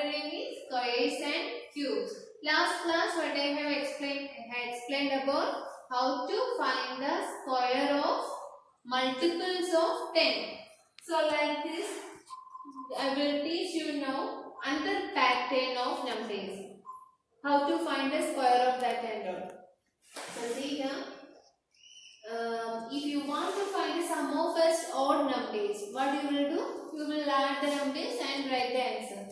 factorial is squares and cubes. Last class what I have explained about how to find the square of multiples of 10. So like this I will teach you now another pattern of numbers. How to find the square of that and all. So see here. If you want to find the sum of first odd numbers, what you will do? You will add the numbers and write the answer.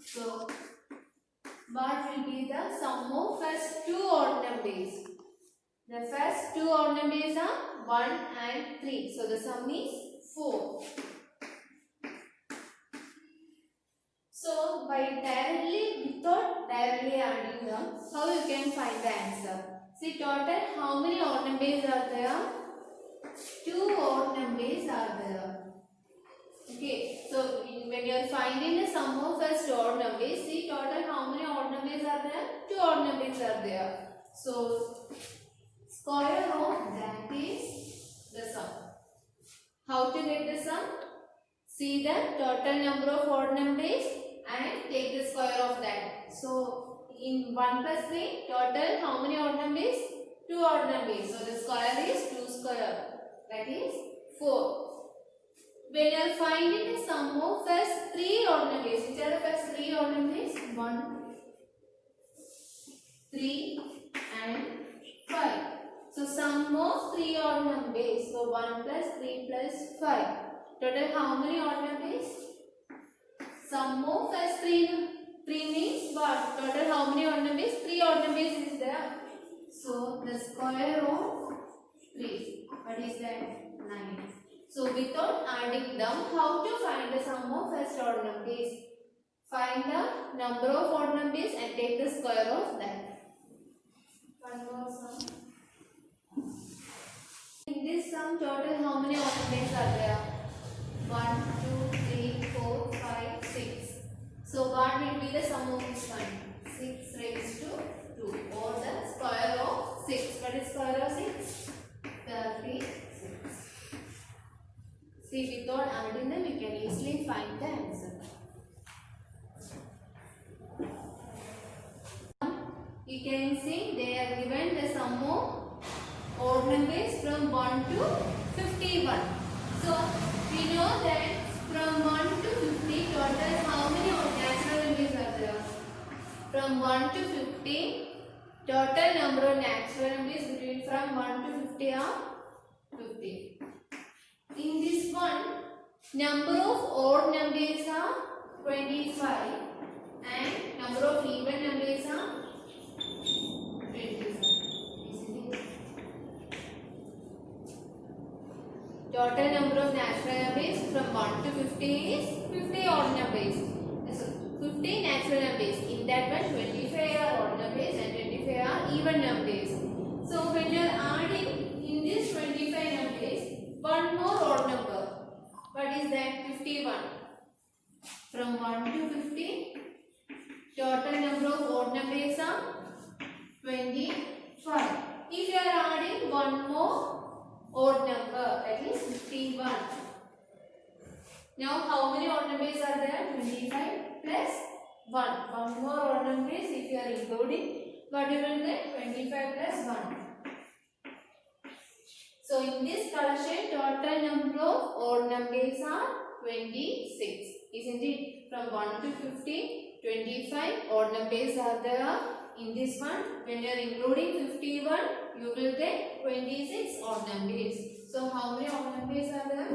So, what will be the sum of first two odd numbers? The first two odd numbers are 1 and 3. So, the sum is 4. So, without directly adding them, how you can find the answer? See, total how many odd numbers are there? 2 odd numbers are there. Okay, so when you are finding the sum of first odd numbers, see total how many odd numbers are there? 2 odd numbers are there. So, square of that is the sum. How to get the sum? See the total number of odd numbers and take the square of that. So, in 1 plus 3, total how many odd numbers? 2 odd numbers. So, the square is 2 square. That is 4. When you are finding the sum of first 3 odd numbers, which are the first 3 odd numbers? 1, 3 and 5. So, sum of 3 odd numbers. So, 1 plus 3 plus 5. Total how many odd numbers? Sum of first 3 means what? Total how many odd numbers? 3 odd numbers is there. So, the square of 3. What is that? 9. So, without adding them, how to find the sum of first odd numbers? Find the number of odd numbers and take the square of that. One more sum. In this sum, total how many odd numbers are there? 1, 2, 3, 4, 5, 6. So, what will be the sum of this one? 6 raised to 2 or the square of 6. What is square of 6? 36. See, without adding them, you can easily find the answer. You can see they are given the sum of odd numbers from 1 to 51. So, we know that from 1 to 50 total how many natural numbers are there? From 1 to 50 total number of natural numbers between from 1 to 50 are 50. In this one, number of odd numbers are 25 and number of even numbers are 27. Total number of natural numbers from 1 to 50 is 50 odd numbers. So, 50 natural numbers. In that one, 25 are odd numbers and 25 are even numbers. So, when you are adding in this 25 numbers, one more odd number. What is that? 51. From 1 to 50, total number of odd numbers are 25. If you are adding one more odd number, that is 51. Now, how many odd numbers are there? 25 plus 1. One more odd numbers if you are including, what you will get? 25 plus 1. So, in this collection, total number of odd numbers are 26. Isn't it? From 1 to 50, 25 odd numbers are there. In this one, when you are including 51, you will get 26 odd numbers. So, how many odd numbers are there?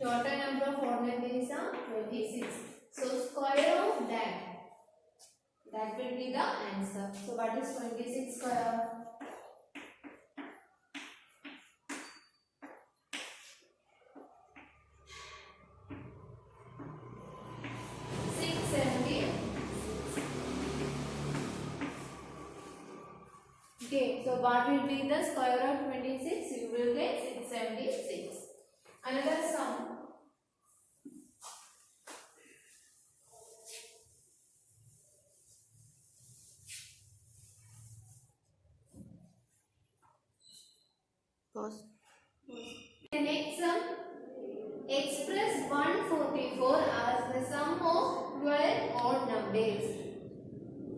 Total number of odd numbers are 26. So, square of that. That will be the answer. So, what is 26 square? 676. Okay, so what will be the square of 26? You will get 676. Another sum. The next sum,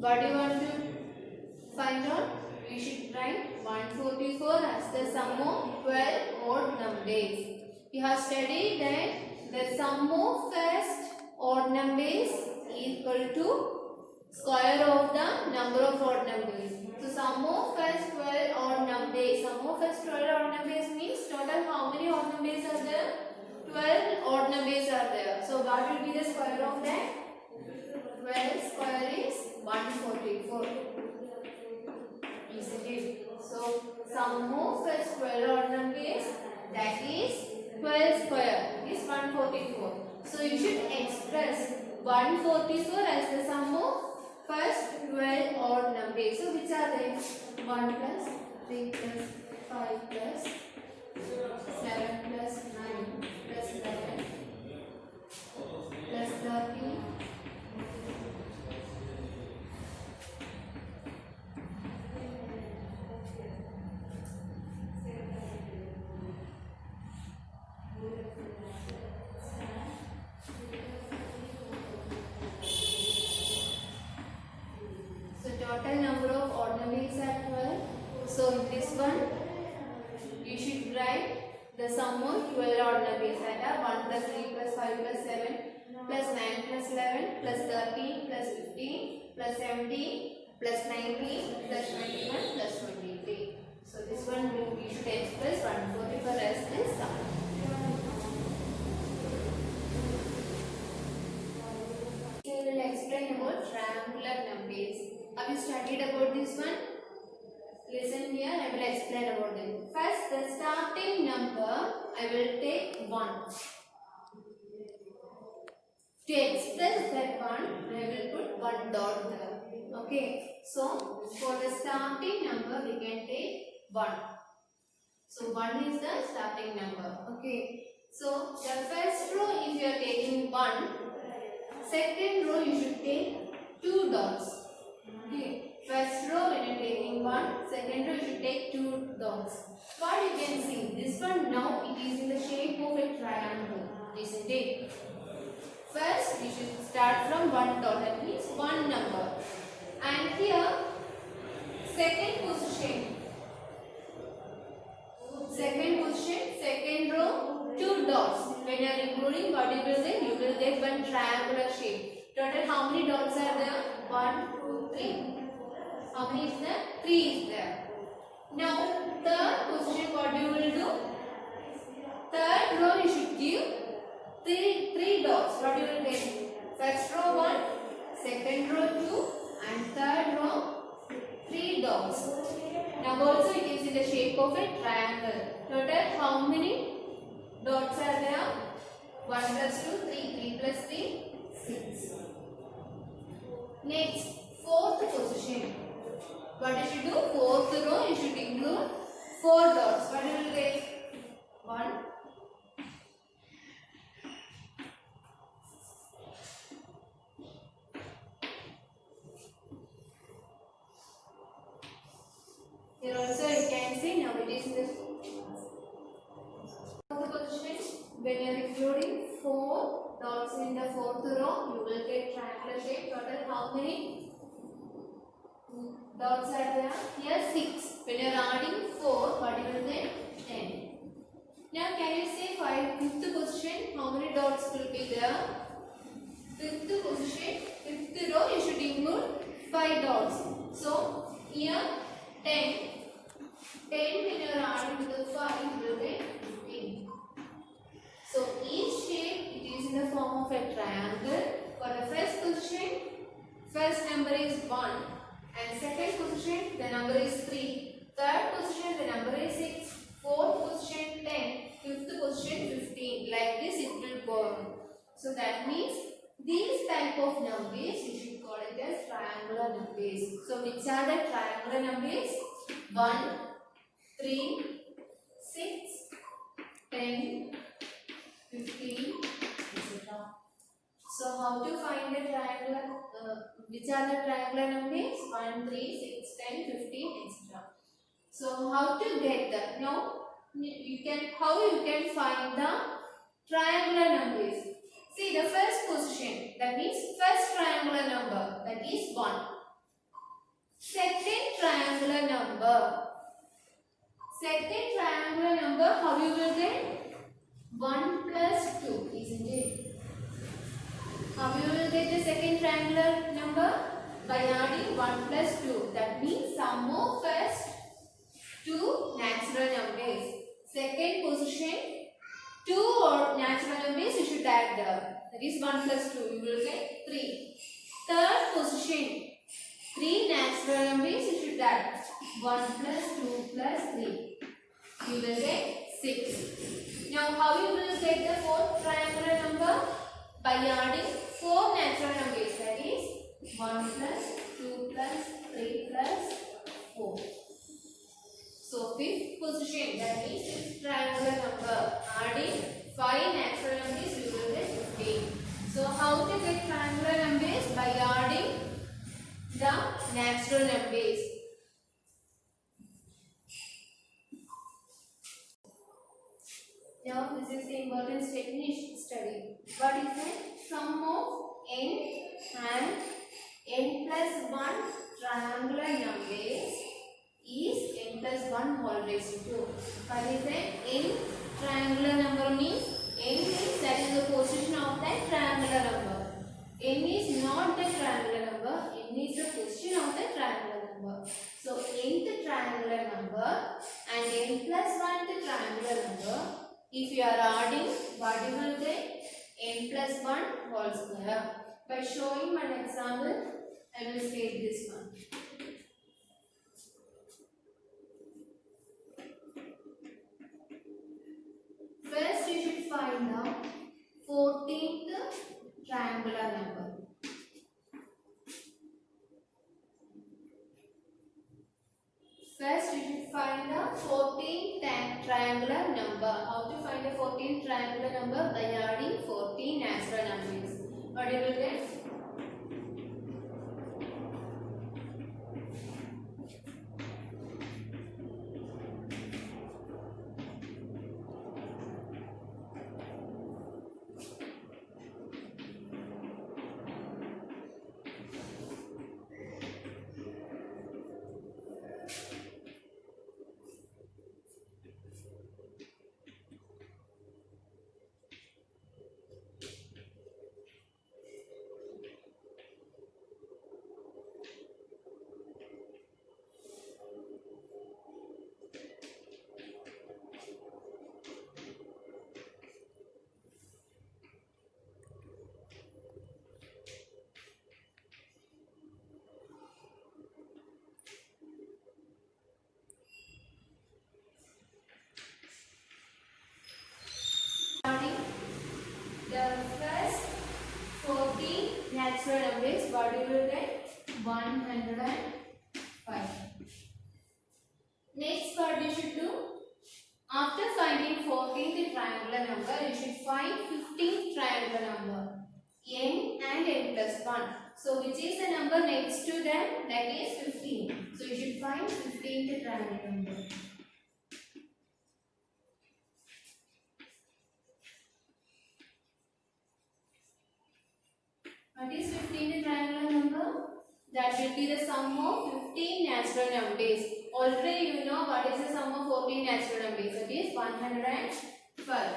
What do you want to find out? We should write 144 as the sum of 12 odd numbers. You have studied that the sum of first odd numbers equal to square of the number of odd numbers. So sum of first 12 odd numbers. Sum of first 12 odd numbers means total how many odd numbers are there? 12 odd numbers are there. So what will be the square of that? 12 square is 144. Isn't it? So sum of first 12 odd numbers, that is 12 square is 144. So you should express 144 as the sum of first 12 odd numbers. So which are they? 1 plus 3 plus 5 plus 7 plus 9 plus 11 plus 13. Total number of odd numbers are 12. So in this one, you should write the sum of 12 odd numbers that are 1 plus 3 plus 5 plus 7 plus 9 plus 11 plus 13 plus 15 plus 17 plus 19 plus 21 plus 23. So this one we should express 144 as the sum. We will explain about triangular numbers. Have you studied about this one? Listen here, I will explain about it. First, the starting number, I will take 1. To express that one, I will put 1 dot there. Okay. So, for the starting number, we can take 1. So, 1 is the starting number. Okay. So, the first row, if you are taking 1, second row, you should take 2 dots. Okay. First row when you are taking 1, second row you should take 2 dots. What you can see, this one now it is in the shape of a triangle, isn't it? First you should start from 1 dot, that means 1 number. And here, second position, second row, 2 dots. When you are including what you will get? You will get one triangular shape. Total how many dots are there? 1, 2, 3. How many is there? 3 is there. Now, third position, what you will do? Third row, you should give 3 dots. What you will get? First row 1, second row 2, and third row 3 dots. Now, also it is in the shape of a triangle. Total, how many dots are there? 1 plus 2, 3 plus 3, 6. Next, fourth position. What you should do? Fourth row, you should include 4 dots. What you will get? 1. Here also you can see now it is in the fourth position. When you are including 4 dots in the fourth row, you will get triangular shape. Total how many dots are there? Here 6. When you are adding 4, what you will get? 10. Now can you say fifth position? How many dots will be there? Fifth position, fifth row, you should include 5 dots. So here 10. 10 when you are adding to the 5, you will get 15. So each shape it is in the form of a triangle. For the first position, first number is 1. And second position, the number is 3. Third position, the number is 6. Fourth position, 10. Fifth position, 15. Like this it will go on. So that means these type of numbers you should call it as triangular numbers. So which are the triangular numbers? 1, 3, 6, 10, 15, etc. So how to find the triangular? Which are the triangular numbers? 1, 3, 6, 10, 15, etc. So how to get that? Now you can find the triangular numbers. See the first position, that means first triangular number, that is 1. Second triangular number. Second triangular number, how you will get? 1 plus 2, isn't it? How you will get the second triangular number? By adding 1 plus 2. That means sum of first two natural numbers. Second position, two or natural numbers you should add there. That is 1 plus 2. You will get 3. Third position, 3 natural numbers you should add. 1 plus 2 plus 3. You will get 6. Now how you will get the fourth triangular number? By adding 4 natural numbers. That is 1 plus 2 plus 3 plus 4. So fifth position, that is fifth triangular number. Adding 5 natural numbers, you will get 15. So how to get triangular numbers? By adding the natural numbers. Now this is the important statement study. What is the sum of n and n plus 1 triangular numbers is n plus 1 whole raised to 2. What is the n triangular number means? N means that is the position of that triangular number. N is not the triangular number. N is the position of the triangular number. So nth triangular number and n plus 1 the triangular number. If you are adding, what you will get? N plus 1 whole square. By showing one example, I will state this one. First, you should find the 14th triangular number. First, you should find the 14th triangular number. How to find the 14th triangular number? By adding 14 natural numbers. What you will get? The first 14 natural numbers, what you will get? 105. Next, what you should do? After finding 14th triangular number, you should find 15th triangular number. N and n plus 1. So, which is the number next to them? That is 15. So, you should find 15th triangular number. What is 15th triangular number? That will be the sum of 15 natural numbers. Already you know what is the sum of 14 natural numbers. That is 105.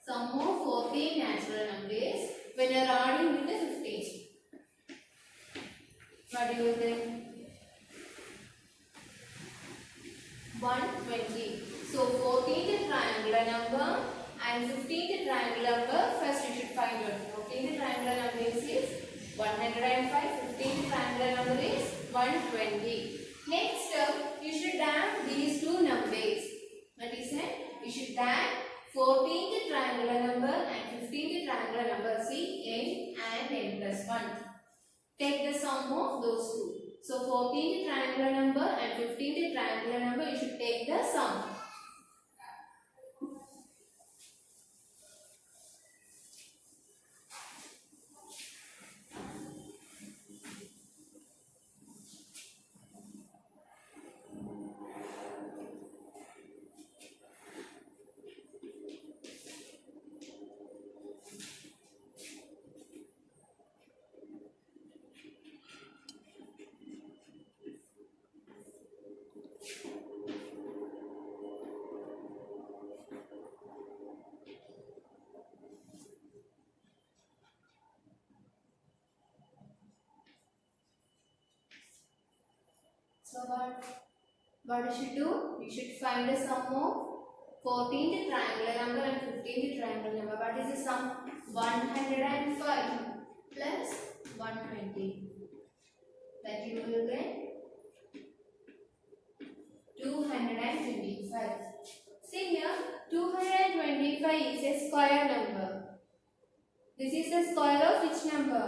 Sum of 14 natural numbers when you are adding with the 15. What do you think? 120. So 14th triangular number and 15th triangular number, first you should find out. 14th triangular number is 105, 15th triangular number is 120. Next, you should add these two numbers. What is it? You should add 14th triangular number and 15th triangular number. See, n and n plus 1. Take the sum of those two. So 14th triangular number and 15th triangular number, you should take the sum. What you should do? You should find the sum of 14th triangular number and 15th triangular number. What is the sum? 105 plus 120. That you will get 225. See here, 225 is a square number. This is the square of which number?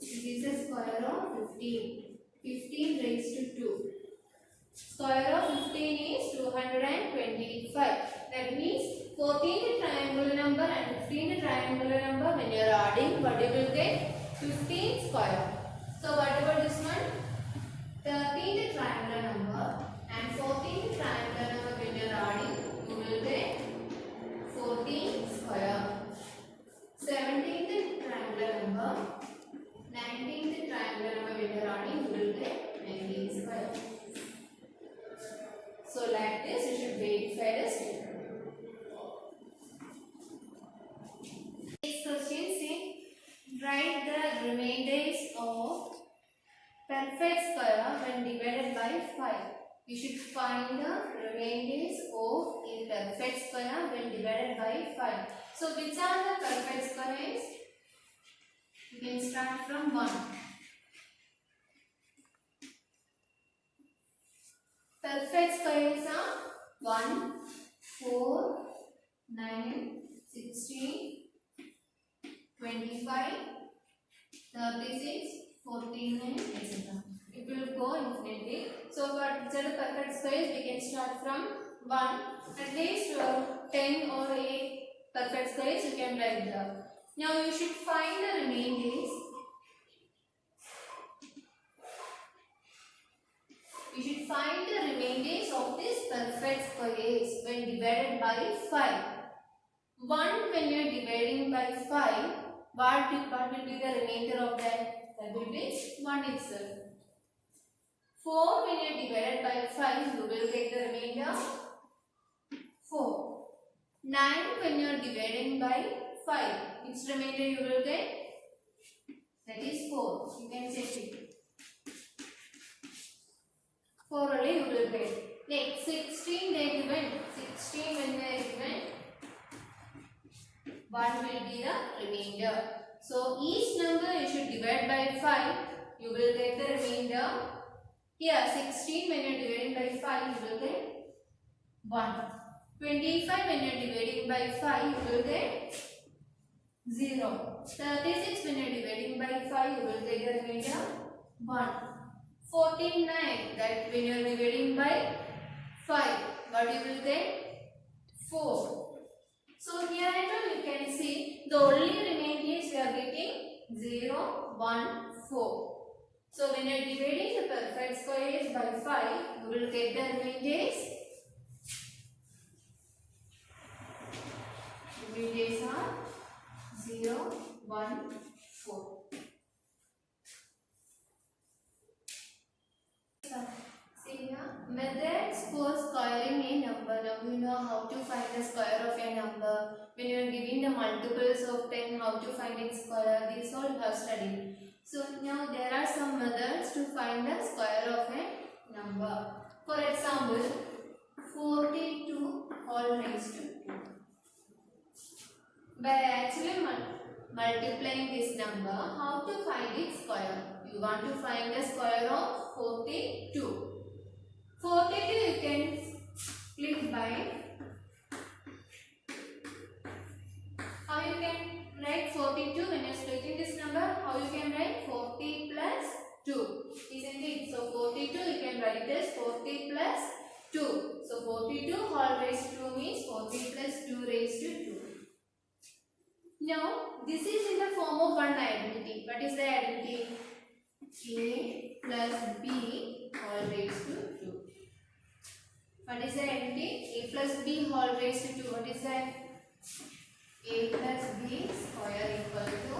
This is the square of 15. 15 raised to 2. Square of 15 is 225. That means 14th triangular number and 15th triangular number, when you are adding, what you will get? 15 square. So what about this one? 13th triangular number and 14th triangular number, when you are adding, you will get 14 square. 17th triangular number, 19th triangular number, when you are adding, you will get 19 square. So like this, you should verify the statement. Next question, see, write the remainders of perfect square when divided by 5. You should find the remainders of a perfect square when divided by 5. So which are the perfect squares? You can start from 1. Perfect squares are 1, 4, 9, 16, 25, 36, 49, etc. It will go infinitely. So for which are the perfect squares, we can start from 1. At least 10 or 8 perfect squares you can write down. Now you should find the remainders. You should find the remainders of these perfect squares when divided by 5. 1 when you are dividing by 5, what will be the remainder of that? That will be 1 itself. 4 when you are divided by 5, you will get the remainder 4. 9 when you are dividing by 5, its remainder you will get? That is 4. You can check it. 4 only you will get. Next 16 they given. 16 when they are given, what will be the remainder? So each number you should divide by 5. You will get the remainder. Here 16 when you are dividing by 5, you will get 1. 25 when you are dividing by 5, you will get 0. 36 when you are dividing by 5, you will get the remainder 1. 49, that when you are dividing by 5, what you will get? 4. So here and now you can see the only remainders we are getting 0, 1, 4. So when you are dividing the perfect squares by 5, you will get the remainders. Remainders are 0, 1, 4. See here, methods for squaring a number. Now you know how to find the square of a number. When you are giving the multiples of 10, how to find its square. These all you have studied. So now there are some methods to find the square of a number. For example, 42 all raised to 2. By actually multiplying this number, how to find its square? You want to find the square of 42. 42 you can split by, how you can write 42 when you are splitting this number? How you can write 40 plus 2, isn't it? So 42 you can write as 40 plus 2. So 42 whole raised to 2 means 40 plus 2 raised to 2. Now this is in the form of one identity. What is the identity? A plus B whole raised to 2. What is the identity? A plus B whole raised to 2. What is that? A plus B square equal to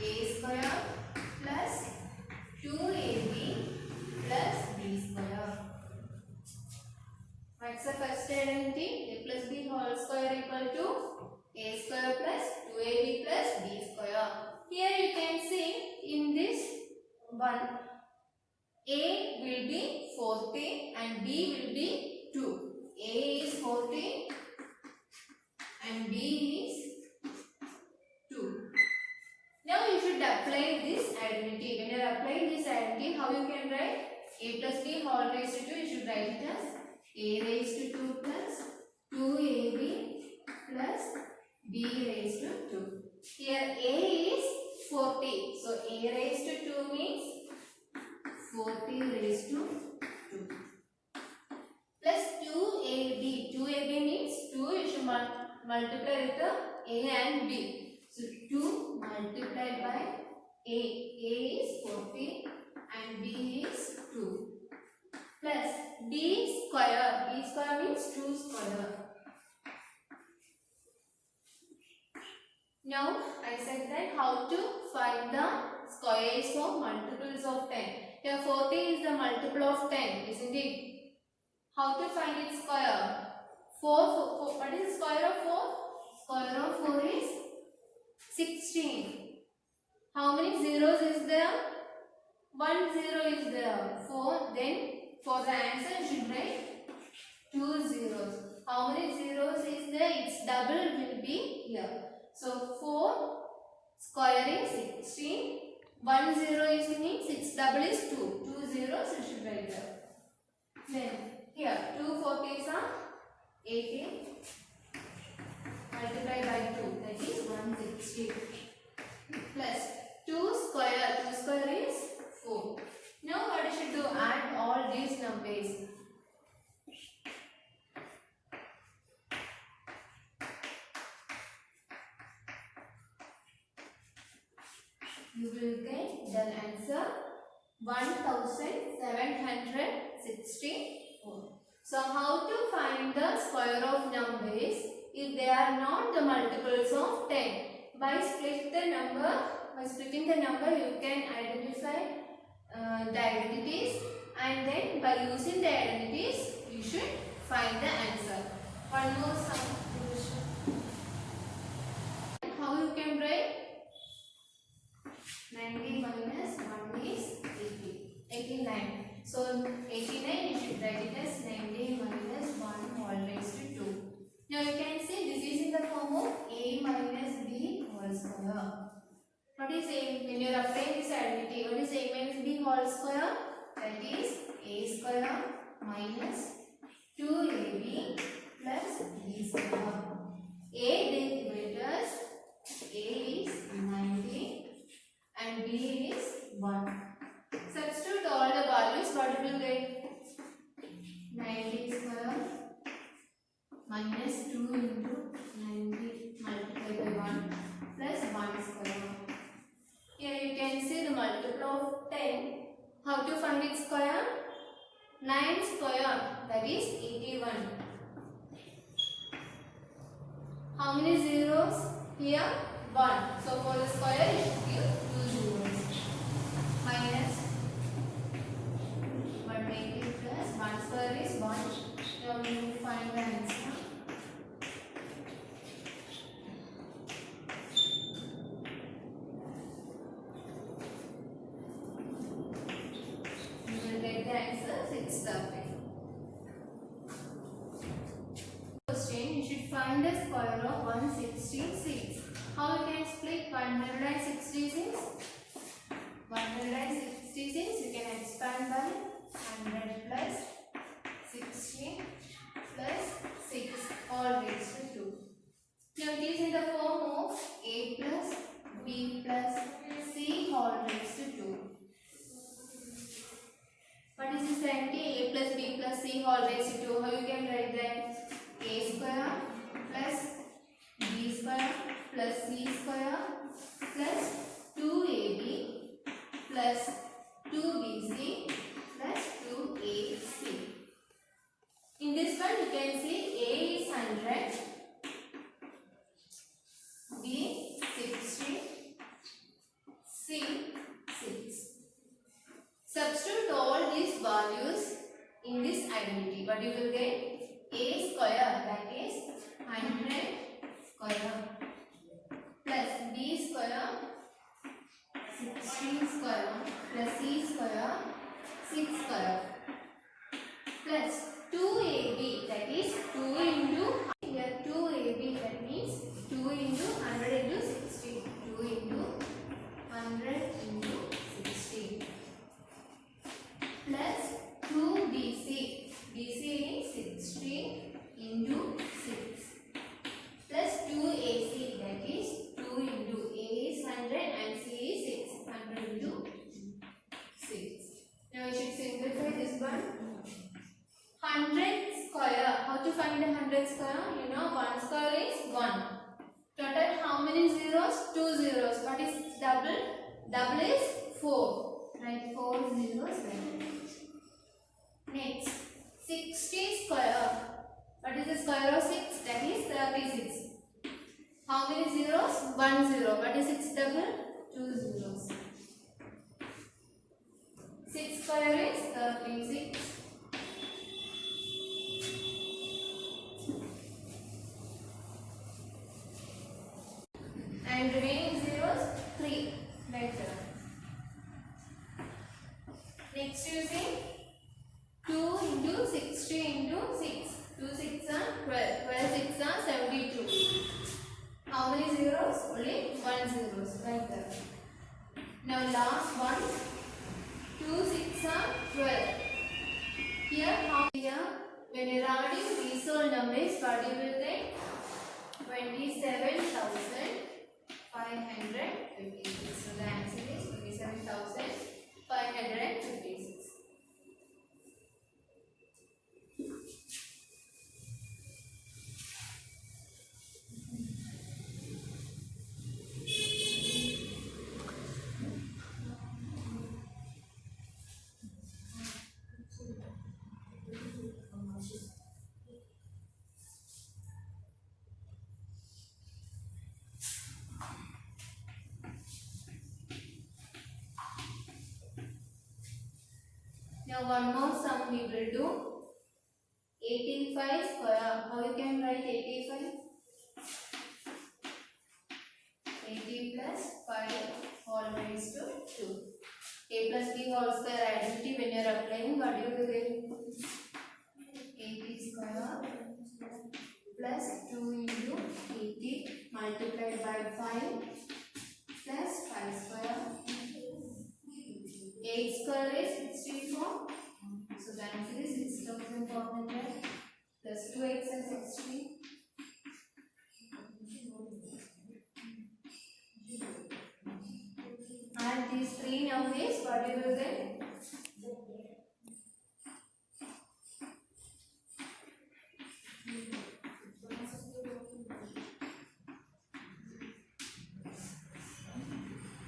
A square plus 2AB plus B square. What's the first identity? A plus B whole square equal to A square plus 2AB plus B square. Here you can see in this one, A will be 40 and B will be 2. A is 40 and B is 2. Now you should apply this identity. When you are applying this identity, how you can write? A plus B whole raised to 2, you should write it as A raised to 2 plus 2AB plus B raised to 2. Here A is 40. So A raised to 2 means 40 raised to 2. Plus 2AB. 2AB means 2 you should multiply with the A and B. So 2 multiplied by A. A is 40 and B is 2. Plus B square. B square means 2 square. Now I said that how to find the squares of multiples of 10. Here 40 is the multiple of 10, isn't it? How to find its square? 4. What is the square of 4? Square of 4 is 16. How many zeros is there? 1 0 is there. 4. Then for the answer you should write 2 zeros. How many zeros is there? Its double will be here. So 4 square is 16. 1 0 is means its double is 2. 2 zeros you should write there. Then here 2 40s are 80 multiplied by 2, that is 160 plus 2 square. 2 square is 4. Now what you should do? Add all these numbers. You will get the answer 1764. So how to find the square of numbers if they are not the multiples of 10? By splitting the number you can identify the identities, and then by using the identities you should find the answer. One more sum. How you can write? 90 minus 1 is 89. So 89 you should write it as 90 minus 1 whole raised to 2. Now you can see this is in the form of A minus B whole square. What is A? When you are applying this identity, what is A minus B whole square? That is A square minus 2AB plus B square. A dividers, A is 90 and B is 1. Substitute all the values, what you will get? 90 square minus 2 into 90 multiplied by 1 plus 1 square. Here you can see the multiple of 10. How to find its square? 9 square, that is 81. How many zeros? Here 1. So for the square you should give 2 zeros. Minus 180 plus 1 square is 1. Now you find the answer. You will get the answer 630. Question, you should find the square of 166. How you can split 166? 166 you can expand by 100 plus 60 plus 6 all raised to 2. Now it is in the form of A plus B plus C whole raised to 2. What is this identity? A plus B plus C whole raised to 2. How you can write that? A square plus B square plus C square plus 2AB plus 2BC plus 2AC. In this one you can see A is 100, B 60, C 6. Substitute all these values in this identity. What you will get? A square, that is 100 square plus B square 16 square plus C square 6 square plus 2ab, that is 2 into here 2ab, that means 2 into 100 into 60, 2 into 100 into 60 plus 2bc, bc is 60 into 6 plus 2ac, that is 2 into a is 100 and c is 6, 100 into 6. Now we should simplify this one. 100 square, how to find the 100 square? You know 1 square is 1. Total how many zeros? 2 zeros. What is double? Double is 4. Write 4 zeros there. Next, 60 square. What is the square of 6? That is 36. How many zeros? 1 zero. What is 6 double? 2 zeros. 6 square is 36. And remaining zeros 3. Right there. Next using 2 into 60 into 6. 2 6 are 12. 12 6 are 72. How many zeros? Only 1 zeros. Right there. Now last one. 2 6 are 12. Here when you are adding these all numbers, what you will get? 27,556. So the answer is 27,556. Now one more sum we will do. 85 square. How you can write 85? 80 plus 5 whole raised to 2. A plus b whole square identity when you are applying, what do you get? 80 square plus 2 into 80 multiplied by 5 plus 5 square. 8 square is 64. So the answer is 6,400 plus 2x is 60. And these 3 numbers, what you will get?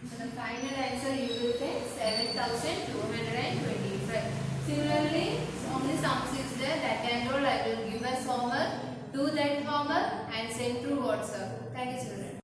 So the final answer you will get 7,225. Similarly, only sums is there, that and all I will give as homework. Do that homework and send through WhatsApp. Thank you, children.